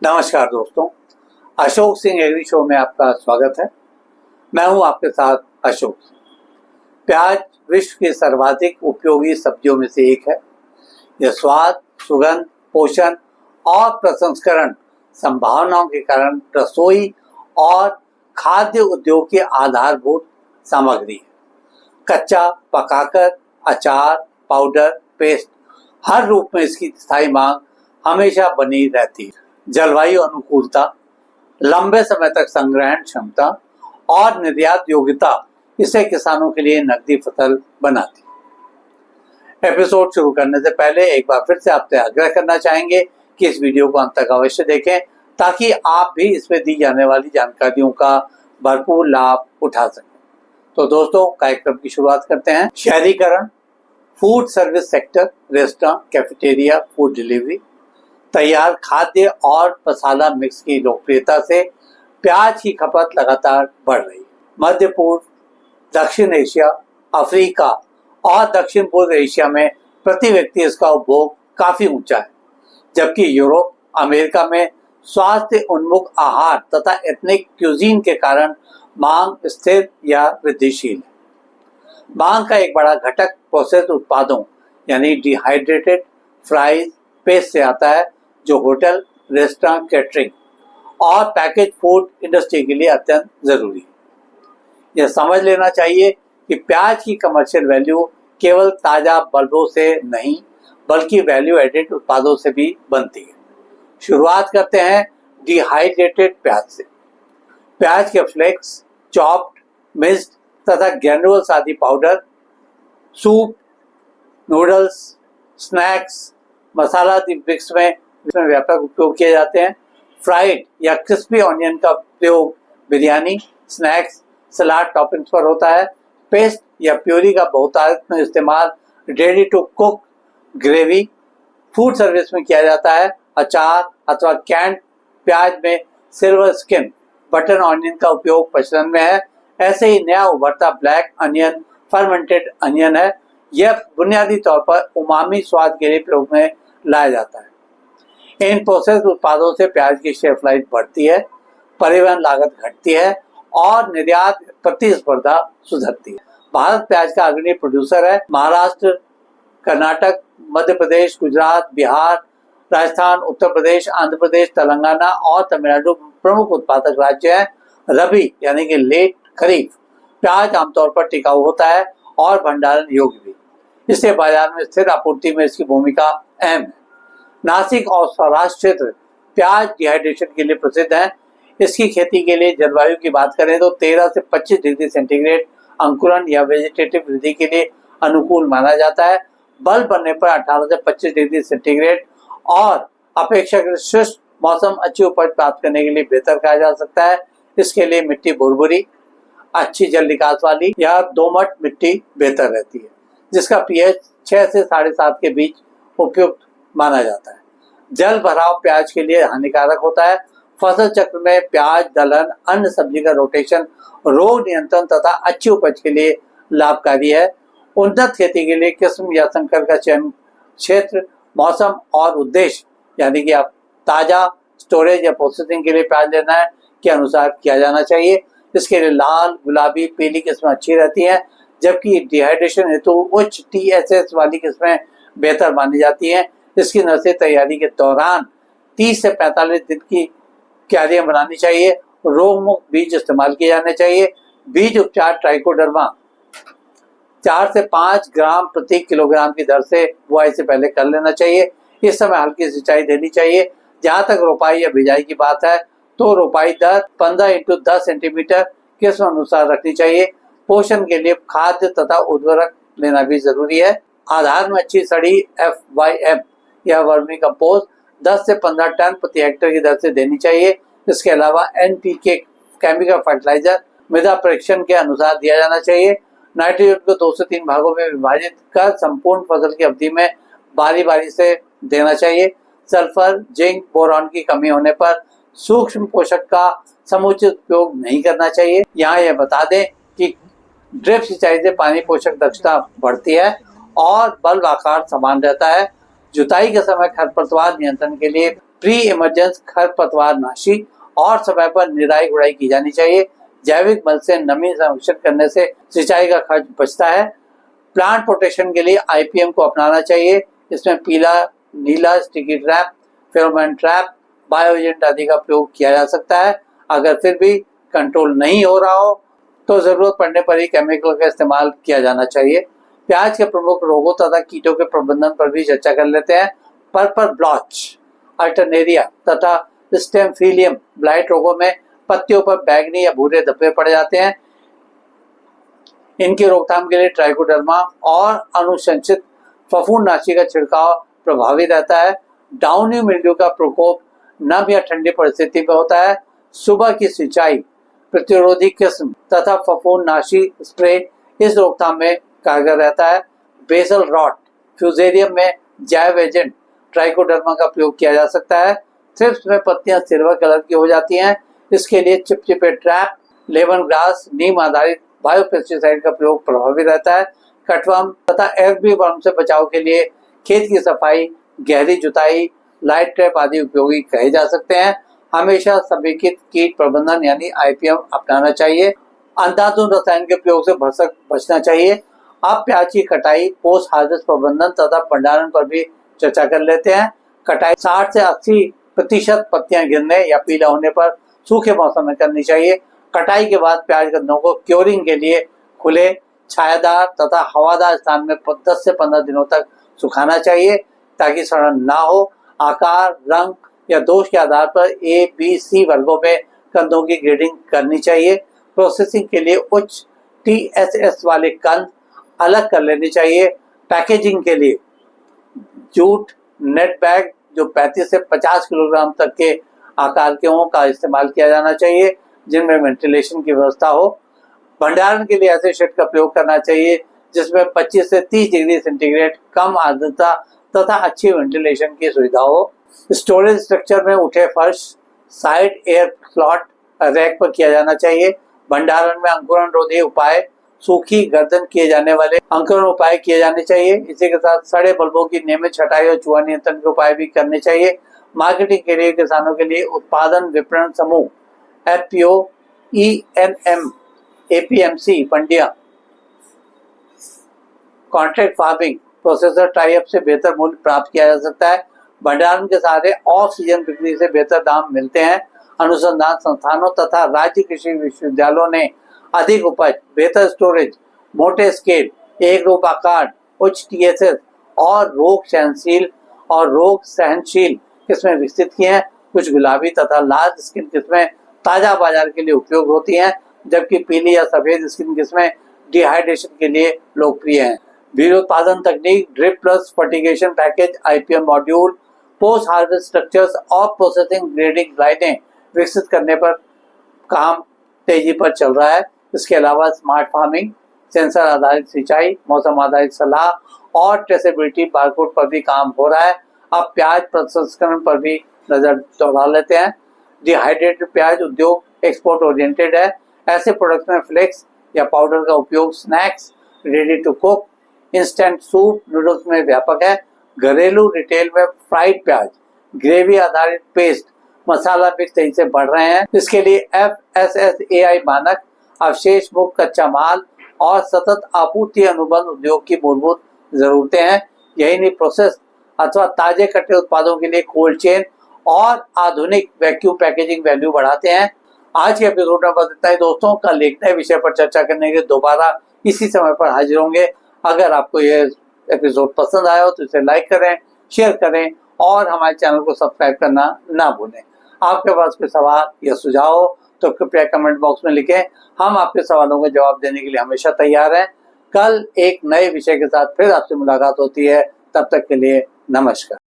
नमस्कार दोस्तों, Ashok Singh agree show में आपका स्वागत है। मैं हूं आपके साथ अशोक। प्याज विश्व की सर्वाधिक उपयोगी सब्जियों में से एक है। यह स्वाद, सुगंध, पोषण और प्रसंस्करण संभावनाओं के कारण रसोई और खाद्य उद्योग की आधारभूत सामग्री है। कच्चा, पकाकर, अचार, पाउडर, पेस्ट, हर रूप में इसकी स्थायी मांग हमेशा बनी रहती है। जलवायु अनुकूलता, लंबे समय तक संग्रहण क्षमता और निर्यात योग्यता इसे किसानों के लिए नकदी फसल बनाती है। एपिसोड शुरू करने से पहले एक बार फिर से आपसे आग्रह करना चाहेंगे कि इस वीडियो को अंत तक अवश्य देखें ताकि आप भी इसमें दी जाने वाली जानकारियों का भरपूर लाभ उठा सकें। तो दोस्तों, कार्यक्रम की शुरुआत करते हैं। शहरीकरण, food service sector, restaurant, cafeteria, food delivery, तैयार खाद्य और मसाला मिक्स की लोकप्रियता से प्याज की खपत लगातार बढ़ रही है। मध्य पूर्व, दक्षिण एशिया, अफ्रीका और दक्षिण पूर्व एशिया में प्रति व्यक्ति इसका उपभोग काफी ऊंचा है, जबकि यूरोप, अमेरिका में स्वास्थ्य उन्मुख आहार तथा एथनिक क्यूजीन के कारण मांग स्थिर या वृद्धिशील है। मांग का एक बड़ा घटक प्रोसेस उत्पादों यानी डिहाइड्रेटेड फ्राइज, पेस्ट से आता है, जो होटल, रेस्टोरेंट, कैटरिंग और पैकेज फूड इंडस्ट्री के लिए अत्यंत जरूरी है। यह समझ लेना चाहिए कि प्याज की कमर्शियल वैल्यू केवल ताजा बल्बों से नहीं बल्कि वैल्यू एडेड उत्पादों से भी बनती है। शुरुआत करते हैं डिहाइड्रेटेड प्याज से। प्याज के फ्लेक्स, चॉप्ड, मिक्स्ड तथा ग्रैन्युल्स आदि पाउडर, सूप, नूडल्स, स्नैक्स, मसाला आदि मिक्स में इसमें व्यापक उपयोग किए जाते हैं। फ्राइड या क्रिस्पी ऑनियन का उपयोग बिरयानी, स्नैक्स, सलाद टॉपिंग्स पर होता है। पेस्ट या प्यूरी का बहुतायत में इस्तेमाल ready to cook gravy, food service में किया जाता है। अचार अथवा कैंड प्याज में सिल्वर स्किन बटन ऑनियन का उपयोग प्रचलन में है। ऐसे ही नया उभरता ब्लैक अनियन फर्मेंटेड अनियन है। यह बुनियादी तौर पर उमामी स्वाद के लिए प्रयोग में लाया जाता है। इन प्रोसेस उत्पादों से प्याज की शेल्फ लाइफ बढ़ती है, परिवहन लागत घटती है और निर्यात प्रतिस्पर्धा सुधरती है। भारत प्याज का अग्रणी प्रोड्यूसर है। महाराष्ट्र, कर्नाटक, मध्य प्रदेश, गुजरात, बिहार, राजस्थान, उत्तर प्रदेश, आंध्र प्रदेश, तेलंगाना और तमिलनाडु प्रमुख उत्पादक राज्य हैं। रबी यानी कि लेट खरीफ प्याज आमतौर पर टिकाऊ होता है और भंडारण योग्य भी, इससे बाजार में स्थिर आपूर्ति में इसकी भूमिका अहम है। नासिक और सौराष्ट्र क्षेत्र प्याज डिहाइड्रेशन के लिए प्रसिद्ध है। इसकी खेती के लिए जलवायु की बात करें तो 13 से 25 डिग्री सेंटीग्रेड अंकुरण या वेजिटेटिव वृद्धि के लिए अनुकूल माना जाता है। बल्ब बनने पर 18 से 25 डिग्री सेंटीग्रेड और अपेक्षाकृत शुष्क मौसम अच्छी उपज प्राप्त करने के लिए बेहतर कहा जा सकता है। इसके लिए मिट्टी भुरभुरी, अच्छी जल निकास वाली या दोमट मिट्टी बेहतर रहती है, जिसका पीएच 6 से 7.5 के बीच उपयुक्त माना जाता है। जल भराव प्याज के लिए हानिकारक होता है। फसल चक्र में प्याज, दलहन, अन्य सब्जी का रोटेशन रोग नियंत्रण तथा अच्छी उपज के लिए लाभकारी है। उन्नत खेती के लिए किस्म या संकर का चयन क्षेत्र, मौसम और उद्देश्य यानी कि आप ताजा स्टोरेज या प्रोसेसिंग के लिए प्याज लेना है के अनुसार किया जाना चाहिए। इसके लिए लाल, गुलाबी, पीली किस्में अच्छी रहती हैं, जबकि डिहाइड्रेशन हेतु उच्च TSS वाली किस्में बेहतर मानी जाती हैं। इसकी नस्ल तैयारी के दौरान 30 से 45 दिन की क्यारियां बनानी चाहिए। रोग मुक्त बीज इस्तेमाल किए जाने चाहिए। बीज उपचार ट्राइकोडर्मा 4 से 5 ग्राम प्रति किलोग्राम की दर से बुआई से पहले कर लेना चाहिए। इस समय हल्की सिंचाई देनी चाहिए। जहां तक रोपाई या बिजाई की बात है तो रोपाई दर 15 × 10 सेंटीमीटर किस्म अनुसार रखनी चाहिए। पोषण के लिए खाद्य तथा उर्वरक लेना भी जरूरी है। आधार में अच्छी सड़ी FYM या वर्मी कंपोस्ट 10 से 15 टन प्रति हेक्टेयर की दर से देनी चाहिए। इसके अलावा NPK केमिकल फर्टिलाइजर मृदा परीक्षण के अनुसार दिया जाना चाहिए। नाइट्रोजन को 2 से 3 भागों में विभाजित कर संपूर्ण फसल की अवधि में बारी बारी से देना चाहिए। सल्फर, जिंक, बोरॉन की कमी होने पर सूक्ष्म पोषक का समुचित उपयोग नहीं करना चाहिए। यहाँ यह बता दें कि ड्रिप सिंचाई से पानी पोषक दक्षता बढ़ती है और बल्ब आकार समान रहता है। जुताई के समय खरपतवार नियंत्रण के लिए प्री इमरजेंस खरपतवार नाशी और समय पर निराई गुड़ाई की जानी चाहिए। जैविक मल से नमी संरक्षण करने से सिंचाई का खर्च बचता है। प्लांट प्रोटेक्शन के लिए IPM को अपनाना चाहिए। इसमें पीला, नीला sticky trap, pheromone trap, bio agent आदि का प्रयोग किया जा सकता है। अगर फिर भी कंट्रोल नहीं हो रहा हो तो जरूरत पड़ने पर ही केमिकल का इस्तेमाल किया जाना चाहिए। प्याज के प्रमुख रोगों तथा कीटों के प्रबंधन पर भी चर्चा कर लेते हैं। पर्पल ब्लॉच, अल्टरनेरिया तथा स्टेमफिलियम ब्लाइट रोगों में पत्तियों पर बैंगनी या भूरे धब्बे पड़ जाते हैं। इनकी रोकथाम के लिए ट्राइकोडर्मा और अनुशंसित फफूंदनाशी का छिड़काव प्रभावी रहता है। डाउनी मिल्ड्यू का प्रकोप नम या ठंडी परिस्थिति में होता है। सुबह की सिंचाई, प्रतिरोधी किस्म तथा फफूंदनाशी स्प्रे इस रोकथाम में कारगर रहता है। बेसल रॉट, फ्यूजेरियम में जैव एजेंट ट्राइकोडर्मा का प्रयोग किया जा सकता है। थ्रिप्स में पत्तियां सिल्वर कलर की हो जाती हैं। इसके लिए चिपचिपे ट्रैप, लेमन ग्रास, नीम आधारित बायोपेस्टिसाइड का प्रयोग प्रभावी रहता है। कटवर्म तथा एफबी वर्म से बचाव के लिए खेत की सफाई, गहरी जुताई, लाइट ट्रैप आदि उपयोगी कहे जा सकते हैं। हमेशा समेकित कीट प्रबंधन यानी IPM अपनाना चाहिए। अंधाधुंध रसायन के प्रयोग से भरसक बचना चाहिए। अब प्याज की कटाई, पोस्ट हार्वेस्ट प्रबंधन तथा भंडारण पर भी चर्चा कर लेते हैं। कटाई 60 से 80% पत्तियां गिरने या पीला होने पर सूखे मौसम में करनी चाहिए। कटाई के बाद प्याज गन्नों को क्योरिंग के लिए खुले, छायादार तथा हवादार स्थान में 10 से 15 दिनों तक सुखाना चाहिए ताकि सड़न ना हो। आकार, रंग या दोष के आधार पर A, B, C वर्गों में कंदों की ग्रेडिंग करनी चाहिए। प्रोसेसिंग के लिए उच्च TSS वाले कंद अलग कर लेने चाहिए। पैकेजिंग के लिए जूट नेट बैग जो 35 से 50 किलोग्राम तक के आकार के हों का इस्तेमाल किया जाना चाहिए, जिनमें वेंटिलेशन की व्यवस्था हो। भंडारण के लिए ऐसे शेड का प्रयोग करना चाहिए जिसमें 25 से 30 डिग्री सेंटीग्रेड, कम आर्द्रता तथा अच्छी वेंटिलेशन की सुविधा हो। स्टोरेज स्ट्रक्चर में उठे फर्श, साइड एयर स्लॉट रैक पर किया जाना चाहिए। भंडारण में अंकुरण रोधी उपाय, सूखी गर्दन किए जाने वाले अंकुरण उपाय किए जाने चाहिए। इसी के साथ सड़े बल्बों की नियमित छटाई और चूहा नियंत्रण के उपाय भी करने चाहिए। मार्केटिंग के लिए किसानों के लिए उत्पादन विपणन समूह FPO, ENM, APMC मंडियां, contract farming, processor tie up से बेहतर मूल्य प्राप्त किया जा सकता है। भंडारण के सहारे ऑफ सीजन बिक्री से बेहतर दाम मिलते हैं। अनुसंधान संस्थानों तथा राज्य कृषि विश्वविद्यालयों ने अधिक उपज, बेहतर स्टोरेज, मोटे स्केल, एक रूप आकार, उच्च TSS और रोग सहनशील किस्में विकसित की हैं। कुछ गुलाबी तथा लाल स्किन किस्में ताजा बाजार के लिए उपयोग होती हैं, जबकि पीली या सफेद स्किन किस्में डिहाइड्रेशन के लिए लोकप्रिय हैं। बीज उत्पादन तकनीक, drip plus fertigation package, IPM module, post harvest structures और प्रोसेसिंग ग्रेडिंग लाइनें विकसित करने पर काम तेजी पर चल रहा है। इसके अलावा स्मार्ट फार्मिंग, सेंसर आधारित सिंचाई, मौसम आधारित सलाह और ट्रेसेबिलिटी बारकोड पर भी काम हो रहा है। अब प्याज प्रसंस्करण पर भी नजर दौड़ा लेते हैं। डिहाइड्रेटेड प्याज उद्योग एक्सपोर्ट ओरिएंटेड है। ऐसे प्रोडक्ट्स में फ्लेक्स या पाउडर का उपयोग snacks, ready to cook, instant soup, noodles में व्यापक है। घरेलू रिटेल में फ्राइड प्याज, ग्रेवी आधारित पेस्ट, मसाला मिक्स तेजी से बढ़ रहे हैं। इसके लिए FSSAI मानक, अवशेष मुक्त कच्चा माल और सतत आपूर्ति अनुबंध उद्योग की मूलभूत जरूरतें हैं। यही नहीं, प्रोसेस अथवा ताजे कटे उत्पादों के लिए कोल्ड चेन और आधुनिक वैक्यूम पैकेजिंग वैल्यू बढ़ाते हैं। आज के एपिसोड में बस इतना ही दोस्तों। कल एक नए विषय पर चर्चा करने के दोबारा इसी समय पर हाजिर होंगे। अगर आपको ये एपिसोड पसंद आया हो तो इसे लाइक करें, शेयर करें और हमारे चैनल को सब्सक्राइब करना ना भूलें। आपके पास कोई सवाल या सुझाव हो तो कृपया कमेंट बॉक्स में लिखें। हम आपके सवालों का जवाब देने के लिए हमेशा तैयार हैं। कल एक नए विषय के साथ फिर आपसे मुलाकात होती है। तब तक के लिए नमस्कार।